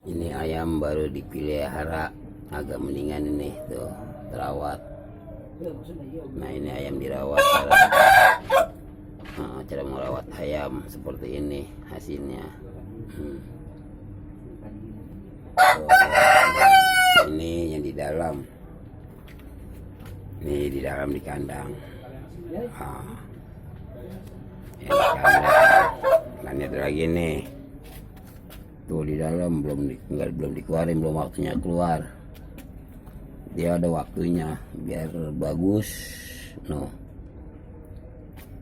Ini ayam baru dipelihara, agak mendingan ini tuh, terawat. Nah ini ayam dirawat, cara merawat ayam seperti ini hasilnya. Ini yang di dalam, ini di dalam di kandang. Yang di kandang. Nah ini ada lagi nih, tuh di dalam belum dikeluarin, belum waktunya keluar. Dia ada waktunya biar bagus,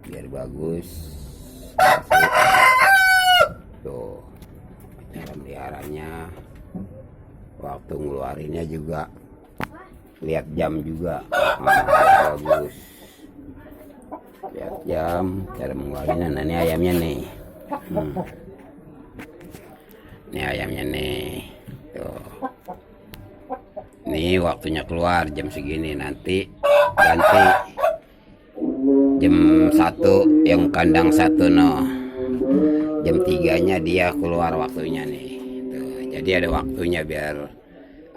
biar bagus. Tuh cara meliharanya, waktu ngeluarinnya juga lihat jam juga, bagus. Lihat jam, cara mengeluarinnya. Nah ini ayamnya nih, ini ayamnya nih, tuh. Ini waktunya keluar jam segini, nanti ganti jam 1 yang kandang 1 jam 3-nya dia keluar waktunya nih. Tuh, jadi ada waktunya biar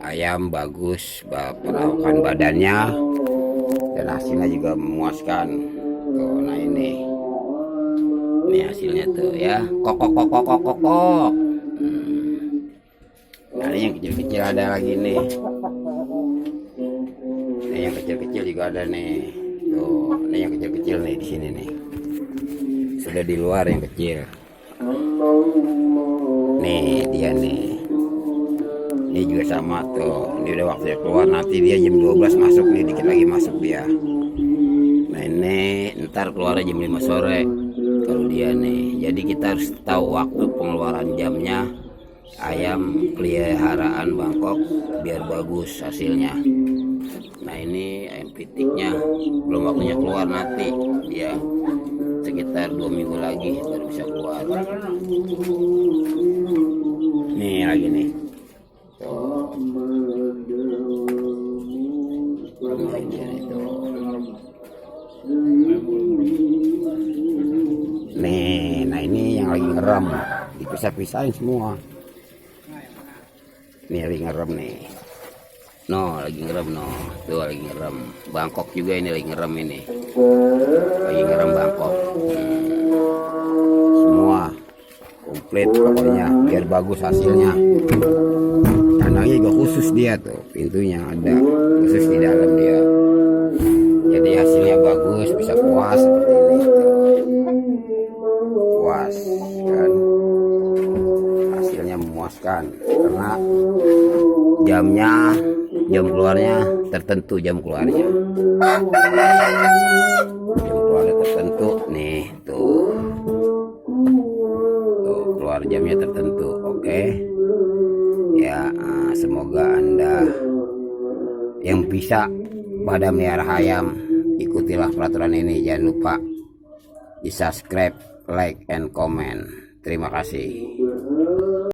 ayam bagus, perawakan badannya dan hasilnya juga memuaskan. Tuh, nah ini hasilnya tuh ya, kok. Nah ini yang kecil-kecil ada lagi nih. Ini yang kecil-kecil juga ada nih. Tuh, ini yang kecil-kecil nih di sini nih. Sudah di luar yang kecil. Nih dia nih. Ini juga sama tuh. Ini udah waktunya keluar, nanti dia jam 12 masuk nih, dikit lagi masuk dia. Nah ini ntar keluarnya jam 5 sore. Kalau dia nih. Jadi kita harus tahu waktu pengeluaran jamnya ayam peliharaan Bangkok biar bagus hasilnya. Nah ini ayam pitiknya belum waktunya keluar, nanti dia sekitar 2 minggu lagi baru bisa keluar. Nih lagi nih, nih, nah ini yang lagi ngeram, dipisah-pisahin semua. Ini lagi ngerem nih, lagi ngerem tuh lagi ngerem. Bangkok juga ini lagi ngerem, ini lagi ngerem Bangkok. Semua komplit pokoknya biar bagus hasilnya. Kandangnya juga khusus dia tuh, pintunya ada khusus di dalam dia. Jadi hasilnya bagus, bisa puas seperti ini tuh. Puas kan, hasilnya memuaskan karena jam keluarnya tertentu, jam keluarnya tertentu nih, tuh keluar jamnya tertentu. Oke ya, semoga Anda yang bisa pada melihara ayam ikutilah peraturan ini. Jangan lupa di subscribe, like, and comment. Terima kasih.